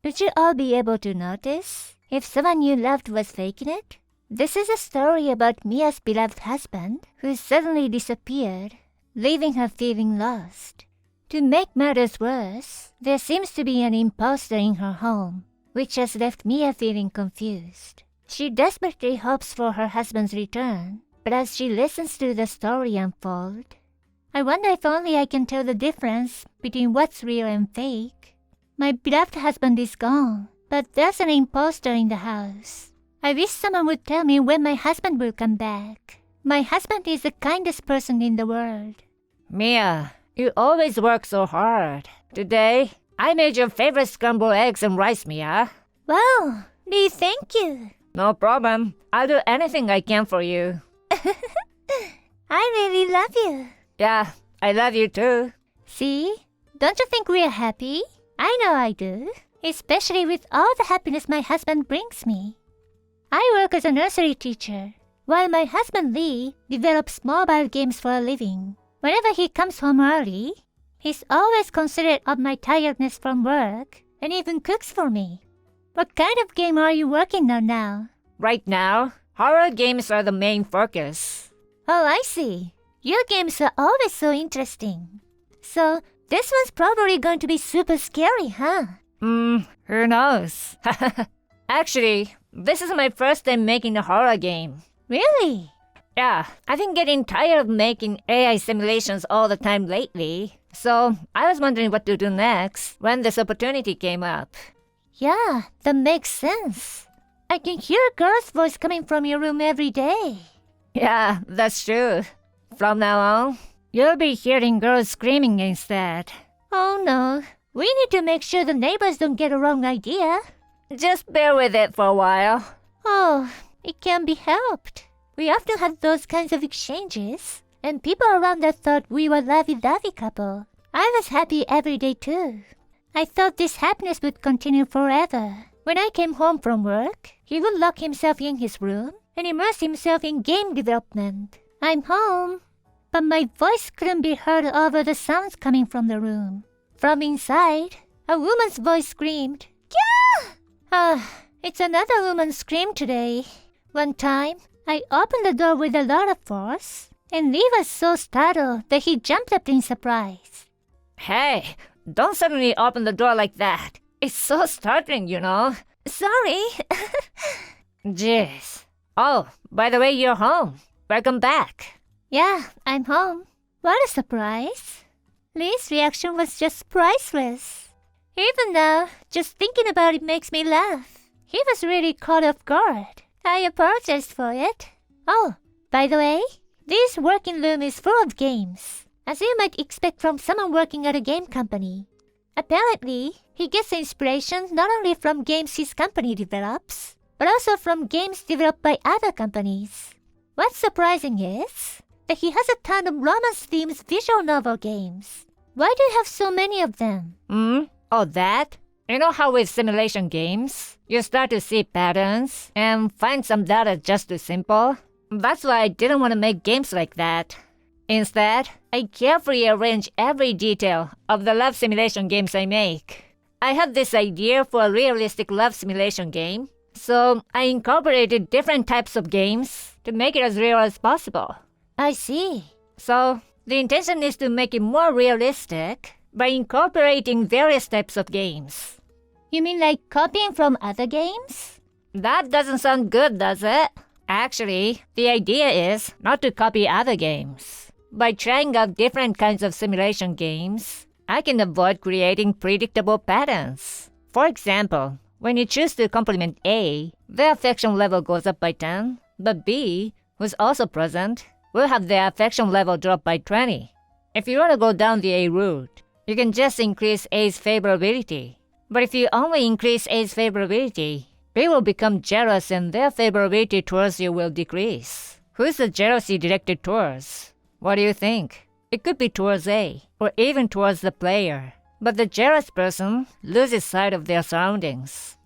Would you all be able to notice if someone you loved was faking it? This is a story about Mia's beloved husband who suddenly disappeared, leaving her feeling lost. To make matters worse, there seems to be an imposter in her home, which has left Mia feeling confused. She desperately hopes for her husband's return, but as she listens to the story unfold, I wonder if only I can tell the difference between what's real and fake. My beloved husband is gone, but there's an imposter in the house. I wish someone would tell me when my husband will come back. My husband is the kindest person in the world. Mia, you always work so hard. Today, I made your favorite scrambled eggs and rice, Mia. Wow, Lee, thank you. No problem. I'll do anything I can for you. I really love you. Yeah, I love you too. See? Don't you think we're happy? I know I do. Especially with all the happiness my husband brings me. I work as a nursery teacher, while my husband Lee develops mobile games for a living. Whenever he comes home early, he's always considerate of my tiredness from work and even cooks for me. What kind of game are you working on now? Right now, horror games are the main focus. Oh, I see. Your games are always so interesting. So, this one's probably going to be super scary, huh? Who knows? Actually, this is my first time making a horror game. Really? Yeah, I've been getting tired of making AI simulations all the time lately. So, I was wondering what to do next when this opportunity came up. Yeah, that makes sense. I can hear a girl's voice coming from your room every day. Yeah, that's true. From now on, you'll be hearing girls screaming instead. Oh no, we need to make sure the neighbors don't get a wrong idea. Just bear with it for a while. Oh, it can be helped. We often have those kinds of exchanges, and people around us thought we were a lovey-dovey couple. I was happy every day too. I thought this happiness would continue forever. When I came home from work, he would lock himself in his room and immerse himself in game development. I'm home, but my voice couldn't be heard over the sounds coming from the room. From inside, a woman's voice screamed, "Gah!" It's another woman's scream today. One time, I opened the door with a lot of force, and Lee was so startled that he jumped up in surprise. Hey, don't suddenly open the door like that. It's so startling, you know. Sorry. Jeez. Oh, by the way, you're home. Welcome back. Yeah, I'm home. What a surprise. Lee's reaction was just priceless. Even now, just thinking about it makes me laugh. He was really caught off guard. I apologize for it. Oh, by the way, this working room is full of games, as you might expect from someone working at a game company. Apparently, he gets inspiration not only from games his company develops, but also from games developed by other companies. What's surprising is that he has a ton of romance-themed visual novel games. Why do you have so many of them? Oh, that? You know how with simulation games, you start to see patterns and find some data just too simple? That's why I didn't want to make games like that. Instead, I carefully arrange every detail of the love simulation games I make. I had this idea for a realistic love simulation game, so I incorporated different types of games to make it as real as possible. I see. So, the intention is to make it more realistic by incorporating various types of games. You mean like copying from other games? That doesn't sound good, does it? Actually, the idea is not to copy other games. By trying out different kinds of simulation games, I can avoid creating predictable patterns. For example, when you choose to compliment A, their affection level goes up by 10, but B, who's also present, will have their affection level drop by 20. If you want to go down the A route, you can just increase A's favorability. But if you only increase A's favorability, B will become jealous and their favorability towards you will decrease. Who's the jealousy directed towards? What do you think? It could be towards A, or even towards the player. But the jealous person loses sight of their surroundings.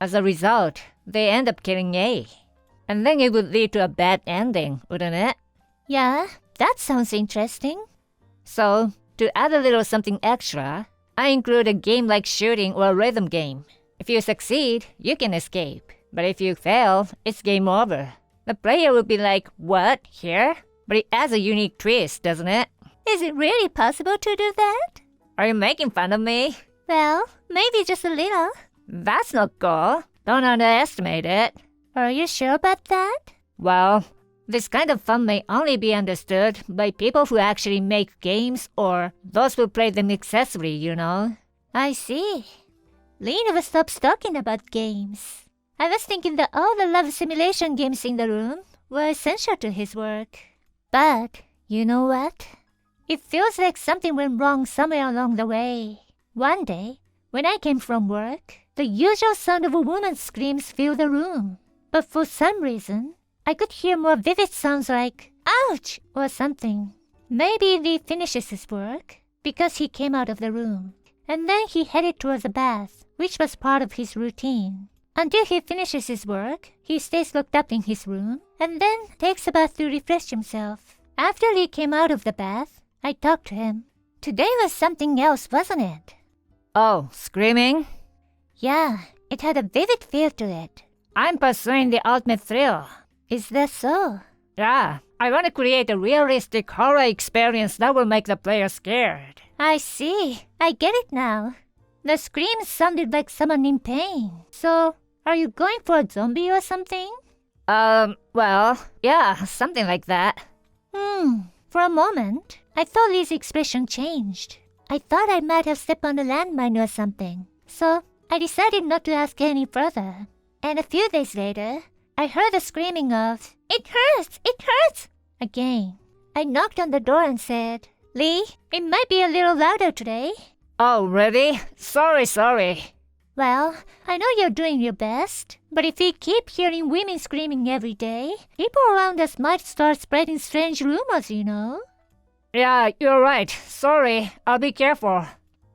As a result, they end up killing A. And then it would lead to a bad ending, wouldn't it? Yeah, that sounds interesting. So, to add a little something extra, I include a game like shooting or a rhythm game. If you succeed, you can escape. But if you fail, it's game over. The player will be like, what, here? But it adds a unique twist, doesn't it? Is it really possible to do that? Are you making fun of me? Well, maybe just a little. That's not cool. Don't underestimate it. Are you sure about that? Well, this kind of fun may only be understood by people who actually make games or those who play them excessively, you know? I see. Lee never stops talking about games. I was thinking that all the love simulation games in the room were essential to his work. But, you know what? It feels like something went wrong somewhere along the way. One day, when I came from work, the usual sound of a woman's screams filled the room. But for some reason, I could hear more vivid sounds like, ouch, or something. Maybe Lee finishes his work because he came out of the room. And then he headed towards the bath, which was part of his routine. Until he finishes his work, he stays locked up in his room and then takes a bath to refresh himself. After Lee came out of the bath, I talked to him. Today was something else, wasn't it? Oh, screaming? Yeah, it had a vivid feel to it. I'm pursuing the ultimate thrill. Is that so? Yeah, I want to create a realistic horror experience that will make the player scared. I see. I get it now. The screams sounded like someone in pain. So, are you going for a zombie or something? Well, yeah, something like that. For a moment, I thought Lee's expression changed. I thought I might have stepped on a landmine or something. So, I decided not to ask any further. And a few days later, I heard the screaming of, "It hurts! It hurts!" again. I knocked on the door and said, "Lee, it might be a little louder today." Oh, really? Sorry. Well, I know you're doing your best, but if we keep hearing women screaming every day, people around us might start spreading strange rumors, you know. Yeah, you're right. Sorry, I'll be careful.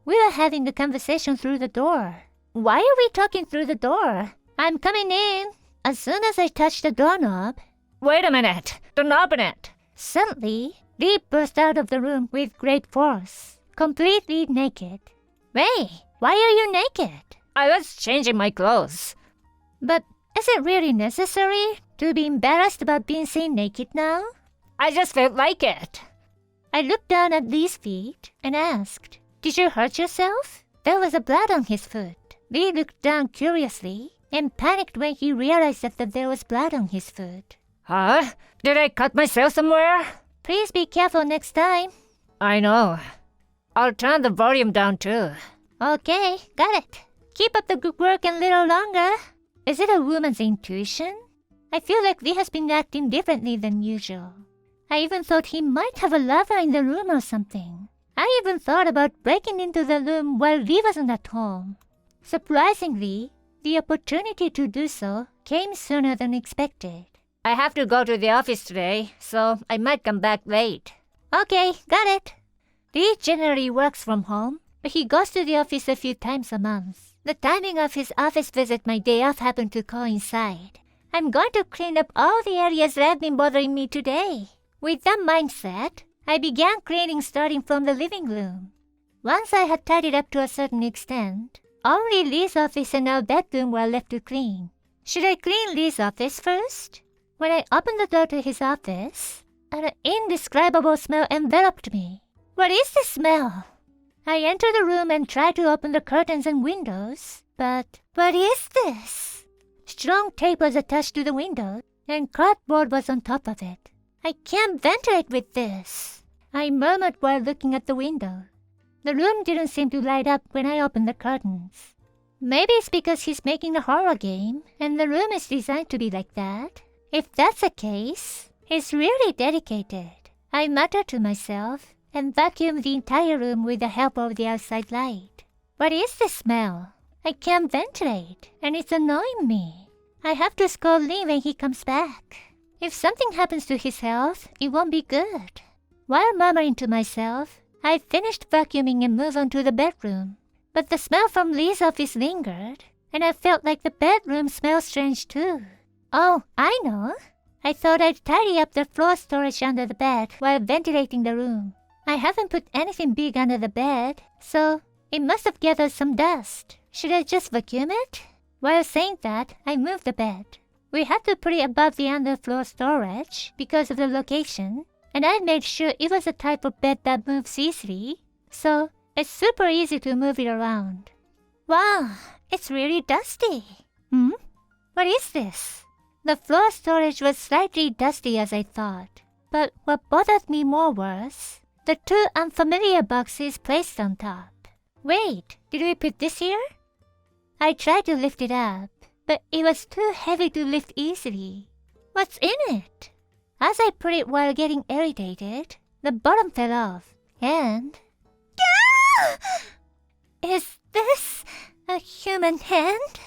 We were having a conversation through the door. Why are we talking through the door? I'm coming in. As soon as I touched the doorknob... Wait a minute. Don't open it. Suddenly, Lee burst out of the room with great force, completely naked. Hey, why are you naked? I was changing my clothes. But is it really necessary to be embarrassed about being seen naked now? I just felt like it. I looked down at Lee's feet and asked, "Did you hurt yourself?" There was a blood on his foot. Lee looked down curiously and panicked when he realized that there was blood on his foot. Huh? Did I cut myself somewhere? Please be careful next time. I know. I'll turn the volume down too. Okay, got it. Keep up the good work a little longer. Is it a woman's intuition? I feel like Lee has been acting differently than usual. I even thought he might have a lover in the room or something. I even thought about breaking into the room while Lee wasn't at home. Surprisingly, the opportunity to do so came sooner than expected. I have to go to the office today, so I might come back late. Okay, got it. Lee generally works from home, but he goes to the office a few times a month. The timing of his office visit my day off happened to coincide. I'm going to clean up all the areas that have been bothering me today. With that mindset, I began cleaning starting from the living room. Once I had tidied up to a certain extent, only Lee's office and our bedroom were left to clean. Should I clean Lee's office first? When I opened the door to his office, an indescribable smell enveloped me. What is this smell? I entered the room and tried to open the curtains and windows, but what is this? Strong tape was attached to the window, and cardboard was on top of it. I can't ventilate with this, I murmured while looking at the window. The room didn't seem to light up when I opened the curtains. Maybe it's because he's making a horror game, and the room is designed to be like that. If that's the case, he's really dedicated. I muttered to myself and vacuumed the entire room with the help of the outside light. What is this smell? I can't ventilate, and it's annoying me. I have to scold Lee when he comes back. If something happens to his health, it won't be good. While murmuring to myself, I finished vacuuming and moved on to the bedroom. But the smell from Lee's office lingered, and I felt like the bedroom smelled strange too. Oh, I know. I thought I'd tidy up the floor storage under the bed while ventilating the room. I haven't put anything big under the bed, so it must have gathered some dust. Should I just vacuum it? While saying that, I moved the bed. We had to put it above the underfloor storage because of the location, and I made sure it was a type of bed that moves easily, so it's super easy to move it around. Wow, it's really dusty. What is this? The floor storage was slightly dusty as I thought, but what bothered me more was the two unfamiliar boxes placed on top. Wait, did we put this here? I tried to lift it up, but it was too heavy to lift easily. What's in it? As I put it while getting irritated, the bottom fell off, and... Is this a human hand?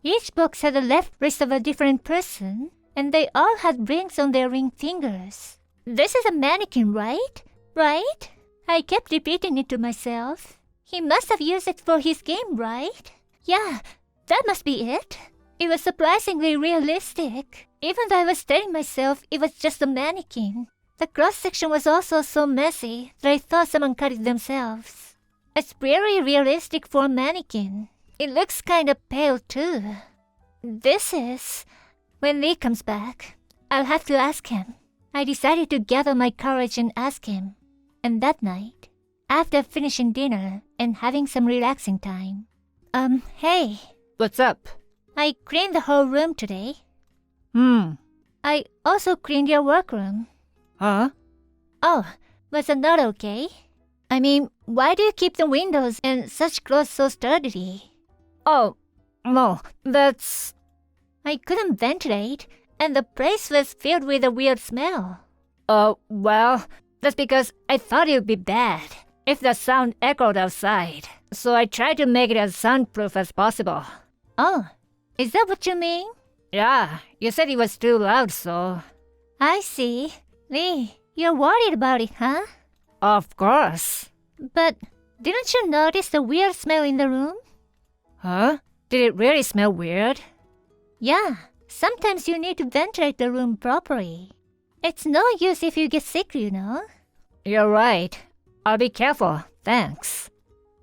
Each box had the left wrist of a different person, and they all had rings on their ring fingers. This is a mannequin, right? Right? I kept repeating it to myself. He must have used it for his game, right? Yeah, that must be it. It was surprisingly realistic, even though I was telling myself it was just a mannequin. The cross-section was also so messy that I thought someone cut it themselves. It's very realistic for a mannequin. It looks kind of pale too. This is... When Lee comes back, I'll have to ask him. I decided to gather my courage and ask him. And that night, after finishing dinner and having some relaxing time, hey. What's up? I cleaned the whole room today. I also cleaned your workroom. Huh? Oh, was that not okay? I mean, why do you keep the windows and such clothes so sturdily? Oh, no, that's... I couldn't ventilate, and the place was filled with a weird smell. Well, that's because I thought it would be bad if the sound echoed outside. So I tried to make it as soundproof as possible. Oh, is that what you mean? Yeah, you said it was too loud, so... I see. Lee, you're worried about it, huh? Of course. But didn't you notice the weird smell in the room? Huh? Did it really smell weird? Yeah, sometimes you need to ventilate the room properly. It's no use if you get sick, you know. You're right. I'll be careful. Thanks.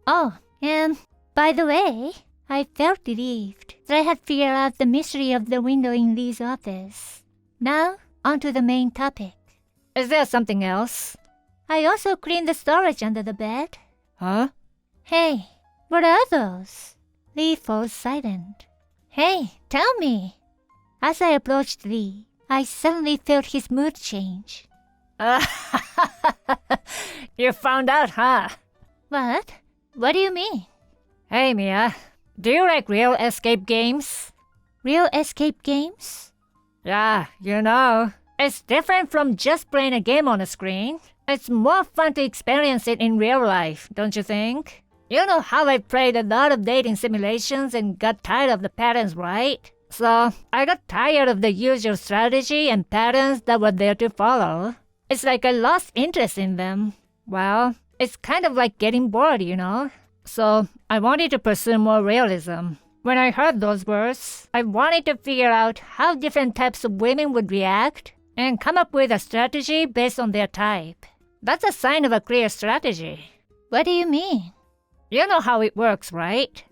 Oh, and by the way, I felt relieved that I had figured out the mystery of the window in Lee's office. Now, on to the main topic. Is there something else? I also cleaned the storage under the bed. Huh? Hey, what are those? Lee falls silent. Hey, tell me. As I approached Lee, I suddenly felt his mood change. You found out, huh? What? What do you mean? Hey, Mia. Do you like real escape games? Real escape games? Yeah, you know. It's different from just playing a game on a screen. It's more fun to experience it in real life, don't you think? You know how I played a lot of dating simulations and got tired of the patterns, right? So, I got tired of the usual strategy and patterns that were there to follow. It's like I lost interest in them. Well, it's kind of like getting bored, you know? So, I wanted to pursue more realism. When I heard those words, I wanted to figure out how different types of women would react and come up with a strategy based on their type. That's a sign of a clear strategy. What do you mean? You know how it works, right?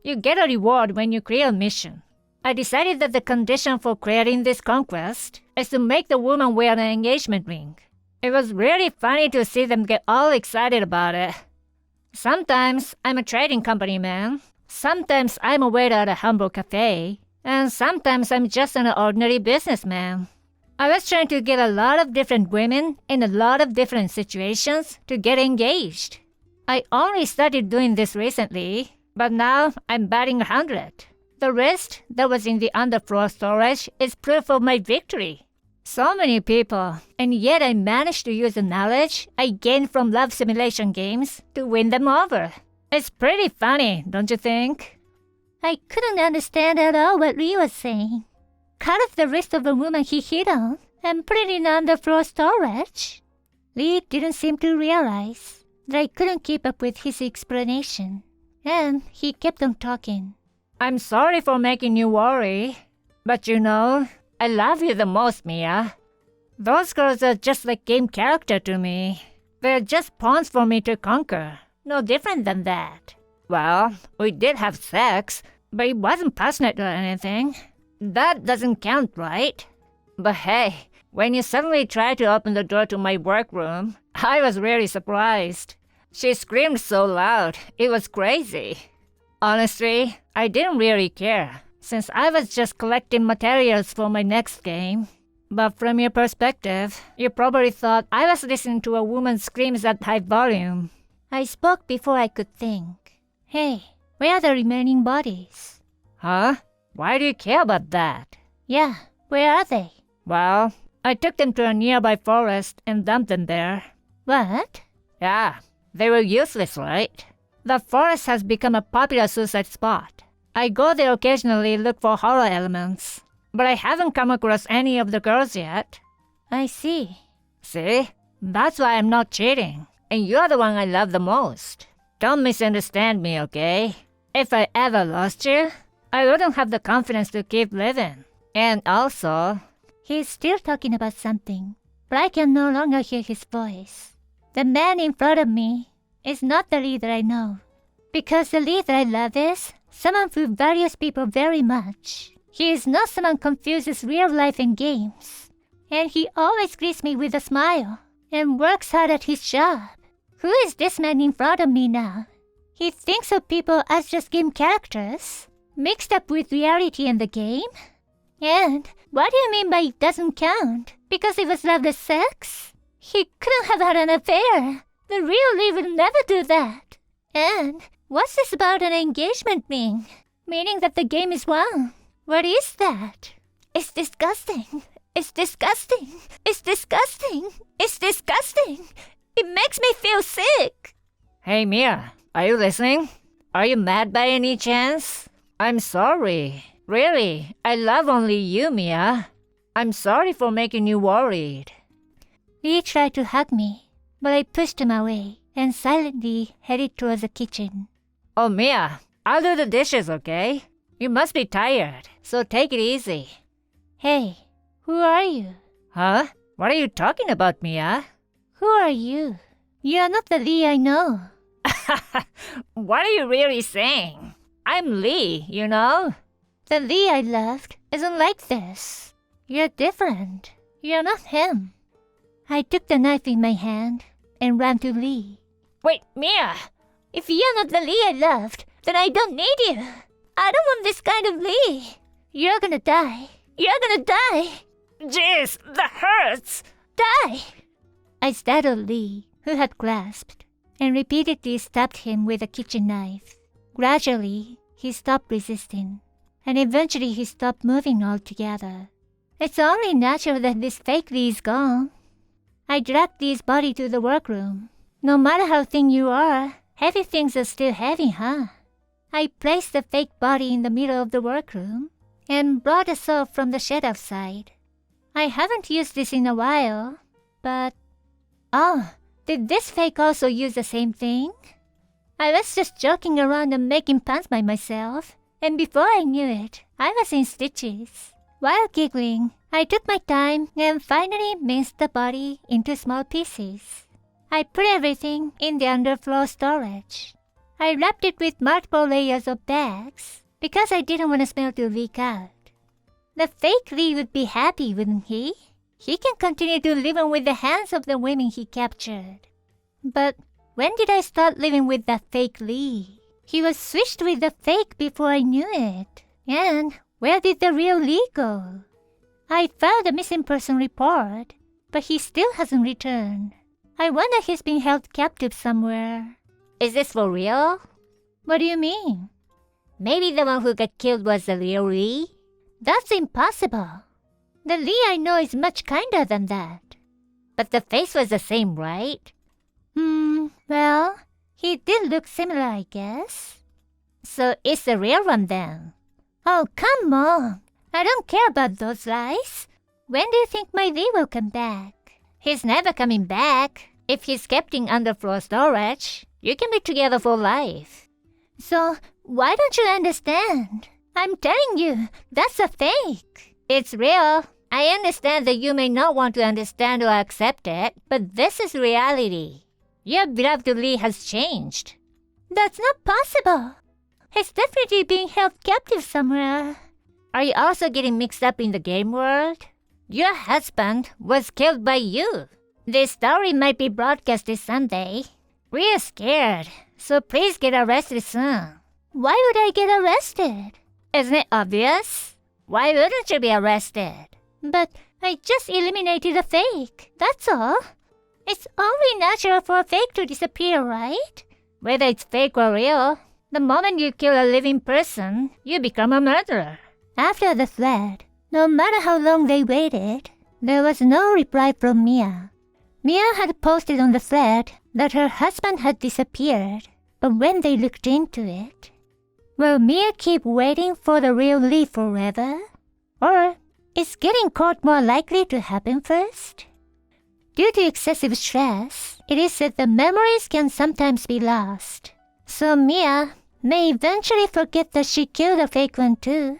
You get a reward when you clear a mission. I decided that the condition for creating this conquest is to make the woman wear an engagement ring. It was really funny to see them get all excited about it. Sometimes I'm a trading company man. Sometimes I'm a waiter at a humble cafe. And sometimes I'm just an ordinary businessman. I was trying to get a lot of different women in a lot of different situations to get engaged. I only started doing this recently, but now I'm batting 100. The rest that was in the underfloor storage is proof of my victory. So many people, and yet I managed to use the knowledge I gained from love simulation games to win them over. It's pretty funny, don't you think? I couldn't understand at all what Lee was saying. Cut off the wrist of the woman he hit on and put it in underfloor storage. Lee didn't seem to realize that I couldn't keep up with his explanation, and he kept on talking. I'm sorry for making you worry, but you know, I love you the most, Mia. Those girls are just like game character to me. They're just pawns for me to conquer. No different than that. Well, we did have sex, but it wasn't passionate or anything. That doesn't count, right? But hey, when you suddenly tried to open the door to my workroom, I was really surprised. She screamed so loud, it was crazy. Honestly, I didn't really care, since I was just collecting materials for my next game. But from your perspective, you probably thought I was listening to a woman's screams at high volume. I spoke before I could think. Hey, where are the remaining bodies? Huh? Why do you care about that? Yeah, where are they? Well, I took them to a nearby forest and dumped them there. What? Yeah, they were useless, right? The forest has become a popular suicide spot. I go there occasionally look for horror elements, but I haven't come across any of the girls yet. I see. See? That's why I'm not cheating, and you're the one I love the most. Don't misunderstand me, okay? If I ever lost you, I wouldn't have the confidence to keep living. And also, He's still talking about something, but I can no longer hear his voice. The man in front of me is not the leader I know, because the leader I love is someone who values people very much. He is not someone confuses real life and games, and he always greets me with a smile and works hard at his job. Who is this man in front of me now? He thinks of people as just game characters, mixed up with reality in the game? And what do you mean by it doesn't count? Because it was loved as sex? He couldn't have had an affair. The real Lee would never do that. And what's this about an engagement ring? Meaning that the game is won. What is that? It's disgusting. It's disgusting. It's disgusting. It's disgusting. It makes me feel sick. hey Mia, are you listening? Are you mad by any chance? I'm sorry. Really, I love only you, Mia. I'm sorry for making you worried. Lee tried to hug me, but I pushed him away and silently headed towards the kitchen. Oh, Mia, I'll do the dishes, okay? You must be tired, so take it easy. Hey, who are you? Huh? What are you talking about, Mia? Who are you? You are not the Lee I know. What are you really saying? I'm Lee, you know? The Lee I loved isn't like this. You're different. You're not him. I took the knife in my hand and ran to Lee. Wait, Mia! If you're not the Lee I loved, then I don't need you. I don't want this kind of Lee. You're gonna die. You're gonna die. Jeez, that hurts! Die! I startled Lee, who had grasped, and repeatedly stabbed him with a kitchen knife. Gradually, he stopped resisting, and eventually he stopped moving altogether. It's only natural that this fake Lee is gone. I dragged Lee's body to the workroom. No matter how thin you are, heavy things are still heavy, huh? I placed the fake body in the middle of the workroom and brought a saw from the shed outside. I haven't used this in a while, but... Oh, did this fake also use the same thing? I was just joking around and making puns by myself, and before I knew it, I was in stitches. While giggling, I took my time and finally minced the body into small pieces. I put everything in the underfloor storage. I wrapped it with multiple layers of bags because I didn't want the smell to leak out. The fake Lee would be happy, wouldn't he? He can continue to live on with the hands of the women he captured. But when did I start living with that fake Lee? He was switched with the fake before I knew it. And where did the real Lee go? I filed a missing person report, but he still hasn't returned. I wonder if he's been held captive somewhere. Is this for real? What do you mean? Maybe the one who got killed was the real Lee? That's impossible. The Lee I know is much kinder than that. But the face was the same, right? Well, he did look similar, I guess. So it's the real one then? Oh, come on. I don't care about those lies. When do you think my Lee will come back? He's never coming back. If he's kept in underfloor storage, you can be together for life. So, why don't you understand? I'm telling you, that's a fake. It's real. I understand that you may not want to understand or accept it, but this is reality. Your beloved Lee has changed. That's not possible. He's definitely being held captive somewhere. Are you also getting mixed up in the game world? Your husband was killed by you. This story might be broadcast this Sunday. We're scared, so please get arrested soon. Why would I get arrested? Isn't it obvious? Why wouldn't you be arrested? But I just eliminated a fake, that's all. It's only natural for a fake to disappear, right? Whether it's fake or real, the moment you kill a living person, you become a murderer. After the flood, no matter how long they waited, there was no reply from Mia. Mia had posted on the thread that her husband had disappeared, but when they looked into it, will Mia keep waiting for the real Lee forever? Or is getting caught more likely to happen first? Due to excessive stress, it is said the memories can sometimes be lost. So Mia may eventually forget that she killed a fake one too.